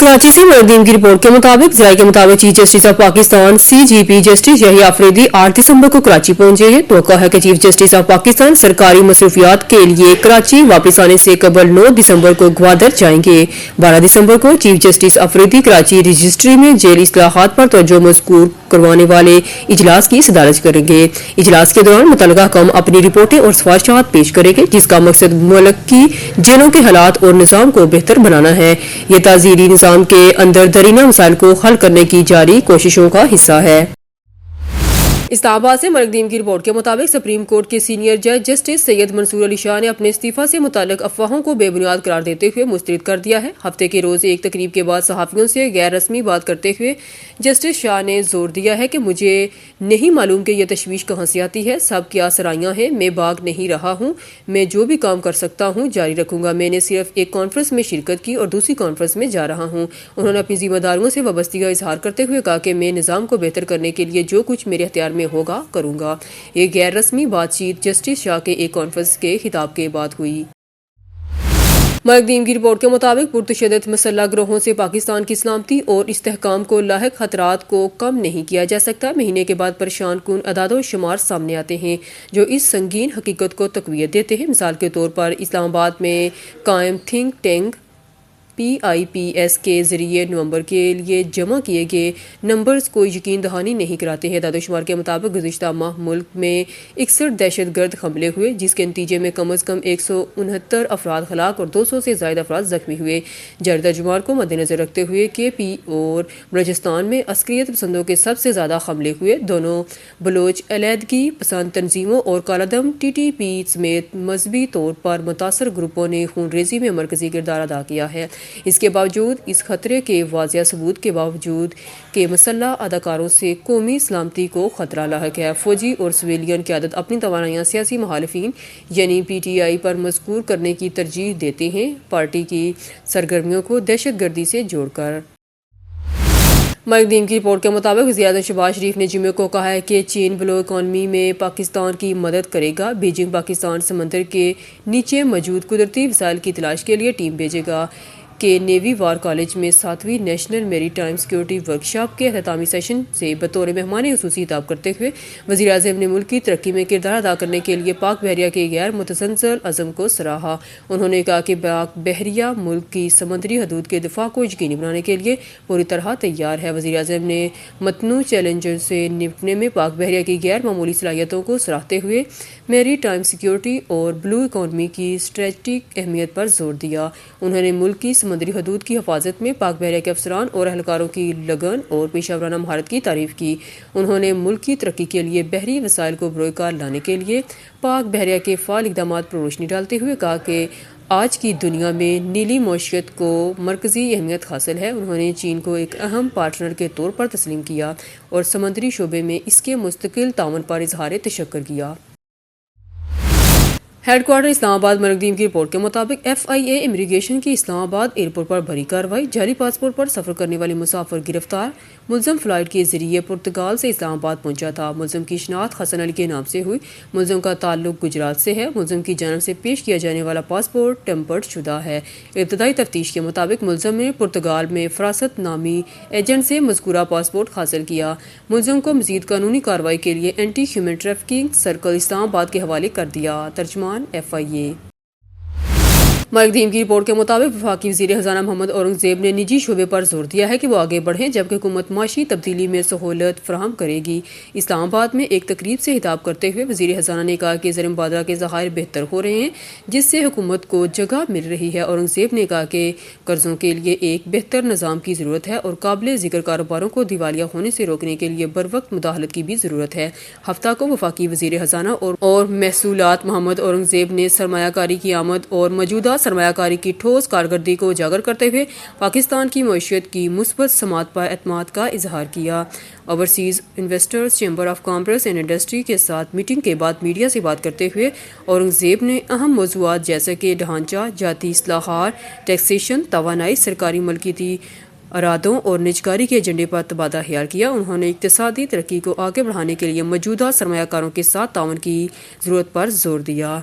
कराची से मुनव्वरीन की रिपोर्ट के मुताबिक chief justice of Pakistan CGP justice यही आफरीदी 8 दिसंबर को कराची पहुंचे हैं। तो है कि चीफ जस्टिस ऑफ पाकिस्तान सरकारी मसरूफियात के लिए कराची वापस आने से कबल 9 दिसंबर को ग्वादर जाएंगे। 12 दिसंबर को chief justice Afridi Karachi registry में जेल इस्लाहात पर तवज्जो मज़कूर करवाने वाले इजलास की सदारत करेंगे। इजलास के दौरान मुतल्लिका कौम अपनी रिपोर्टें और सिफारिशात पेश करेंगे, जिसका मकसद मुल्क की जेलों के हालात और निज़ाम को बेहतर बनाना है। ये ताज़ीरी निज़ाम के अंदर दरीना मसाइल को हल करने की जारी कोशिशों का हिस्सा है। इस्लामाबाद से मुनव्वरीन की रिपोर्ट के मुताबिक सुप्रीम कोर्ट के सीनियर जज जस्टिस सैयद मंसूर अली शाह ने अपने इस्तीफा से मुताल्लिक अफवाहों को बेबुनियाद करार देते हुए मुस्तरद कर दिया है। हफ्ते के रोज एक तकरीब के बाद सहाफ़ियों से गैर रस्मी बात करते हुए जस्टिस शाह ने जोर दिया है कि मुझे नहीं मालूम कि यह तशवीश कहाँ से आती है। सब क्या सराइयाँ हैं, मैं भाग नहीं रहा हूँ, मैं जो भी काम कर सकता हूँ जारी रखूंगा। मैंने सिर्फ एक कॉन्फ्रेंस में शिरकत की और दूसरी कॉन्फ्रेंस में जा रहा हूँ। उन्होंने अपनी जिम्मेदारियों से वाबस्तगी का इजहार करते हुए कहा कि मैं निज़ाम को बेहतर करने के लिए जो कुछ मेरे अख्तियार में होगा करूंगा। ये गैर रस्मी बातचीत जस्टिस शाह के एक कॉन्फ्रेंस के खिताब के बाद हुई। मुनव्वरीन की रिपोर्ट के मुताबिक पुरतशद्दुद मसल्ह ग्रोहों से पाकिस्तान की सलामती और इस्तेहकाम को लाहिक खतरात को कम नहीं किया जा सकता। महीने के बाद परेशान कुन अदाद व शुमार सामने आते हैं जो इस संगीन हकीकत को तक़वियत देते हैं। मिसाल के तौर पर इस्लामाबाद में कायम थिंक टैंक PIPS के जरिए नवंबर के लिए जमा किए गए नंबर्स को यकीन दहानी नहीं कराते हैं। दादोशुमार के मुताबिक गुज़िश्ता माह मुल्क में 61 दहशतगर्द हमले हुए, जिसके नतीजे में कम अज़ कम 169 अफराद हलाक और 200 से ज़ायद अफराद जख्मी हुए। जारी जुमार को मद्देनजर रखते हुए KP और बलूचिस्तान में अस्करियत पसंदों के सबसे ज़्यादा हमले हुए। दोनों बलोच अलहदगी पसंद तंजीमों और कालादम TTP समेत मजहबी तौर पर मुतासर ग्रुपों ने खून रेजी में मरकजी किरदार अदा किया है। इसके बावजूद इस खतरे के वाज़िया सबूत के बावजूद के मसल्ह अदाकारों से कौमी सलामती को खतरा लाहक है। फौजी और सिविलियन क़यादत अपनी तवानाइयाँ सियासी मुखालिफिन यानी PTI पर मज़कूर करने की तरजीह देते हैं, पार्टी की सरगर्मियों को दहशतगर्दी से जोड़कर। मुनव्वरीन की रिपोर्ट के मुताबिक वज़ीर-ए-आज़म शहबाज शरीफ ने जुमे को कहा है कि चीन ब्लू इकॉनमी में पाकिस्तान की मदद करेगा। बीजिंग पाकिस्तान समंदर के नीचे मौजूद कुदरती वसाइल की तलाश के लिए टीम भेजेगा। के नेवी वार कॉलेज में 7वीं नेशनल मेरी टाइम सिक्योरिटी वर्कशॉप के अख्तामी सेशन से बतौर मेहमान खुसूसी खिताब करते हुए वज़ीर-ए-आज़म ने मुल्क की तरक्की में किरदार अदा करने के लिए पाक बहरिया के गैर मुतसलसल अज़म को सराहा। उन्होंने कहा कि पाक बहरिया मुल्क की समुद्री हदूद के दिफा को यकीनी बनाने के लिए पूरी तरह तैयार है। वज़ीर-ए-आज़म ने मतनू चैलेंजों से निपटने में पाक बहरिया की गैर मामूली सलाहियतों को सराहते हुए मेरी टाइम सिक्योरिटी और ब्लू इकॉनमी की स्ट्रेटजिक अहमियत पर जोर दिया। उन्होंने मुल्क की समुद्री हदूद की हिफाजत में पाक बहरिया के अफसरान और एहलकारों की लगन और पेशावराना महारत की तारीफ की। उन्होंने मुल्क की तरक्की के लिए बहरी वसाइल को बरोकार लाने के लिए पाक बहरिया के फ़ाल इक़दामात पर रोशनी डालते हुए कहा कि आज की दुनिया में नीली मईशत को मरकज़ी अहमियत हासिल है। उन्होंने चीन को एक अहम पार्टनर के तौर पर तस्लीम किया और समुद्री शोबे में इसके मुस्तकिल ताउन पर इजहार तशक्कुर किया। हेडक्वार्टर इस्लामाबाद मुनव्वरीन की रिपोर्ट के मुताबिक FIA इमिग्रेशन की इस्लामाबाद एयरपोर्ट पर भरी कार्रवाई। जाली पासपोर्ट पर सफ़र करने वाली मुसाफिर गिरफ्तार। मुलज़म फ़्लाइट के जरिए पुर्तगाल से इस्लामाबाद पहुंचा था। मुलज़म की शनाख्त हसन अली के नाम से हुई। मुलज़म का ताल्लुक गुजरात से है। मुलज़म की जानिब से पेश किया जाने वाला पासपोर्ट टेम्पर्ड शुदा है। इब्तदाई तफ्तीश के मुताबिक मुलज़म ने पुर्तगाल में फरासत नामी एजेंट से मज़कूरा पासपोर्ट हासिल किया। मुलज़म को मज़ीद कानूनी कार्रवाई के लिए anti human trafficking circle Islamabad के हवाले कर दिया। तर्जुमान FIA। मुनव्वरीन की रिपोर्ट के मुताबिक वफाकी वज़ीर ख़ज़ाना मोहम्मद औरंगज़ेब ने निजी शोबे पर जोर दिया है कि वो आगे बढ़ें, जबकि हुकूमत माशी तब्दीली में सहूलत फराहम करेगी। इस्लामाबाद में एक तकरीब से खिताब करते हुए वज़ीर ख़ज़ाना ने कहा कि ज़र मुबादला के ज़खायर बेहतर हो रहे हैं, जिससे हुकूमत को जगह मिल रही है। औरंगज़ेब ने कहा कि कर्ज़ों के लिए एक बेहतर निज़ाम की ज़रूरत है और काबिल ज़िक्र कारोबारों को दिवालिया होने से रोकने के लिए बरवक्त मुदाखलत की भी ज़रूरत है। हफ्ता को वफाकी वज़ीर ख़ज़ाना और महसूलात मोहम्मद औरंगज़ेब ने सरमायाकारी की आमद और मौजूदा सरमायाकारी की ठोस कारकर्दगी को उजागर करते हुए पाकिस्तान की मईशत की मुस्बत समात पर एतमाद का इजहार किया। Overseas investors chamber of commerce and industry के साथ मीटिंग के बाद मीडिया से बात करते हुए औरंगज़ेब ने अहम मौज़ूआत जैसे कि ढांचा, जाती इस्लाहात, टैक्सेशन, तवानाई, सरकारी मलकियती अरादों और निजकारी के एजेंडे पर तबादला ख्याल किया। उन्होंने इक़्तिसादी तरक्की को आगे बढ़ाने के लिए मौजूदा सरमायाकारों के साथ ताउन की ज़रूरत पर जोर दिया।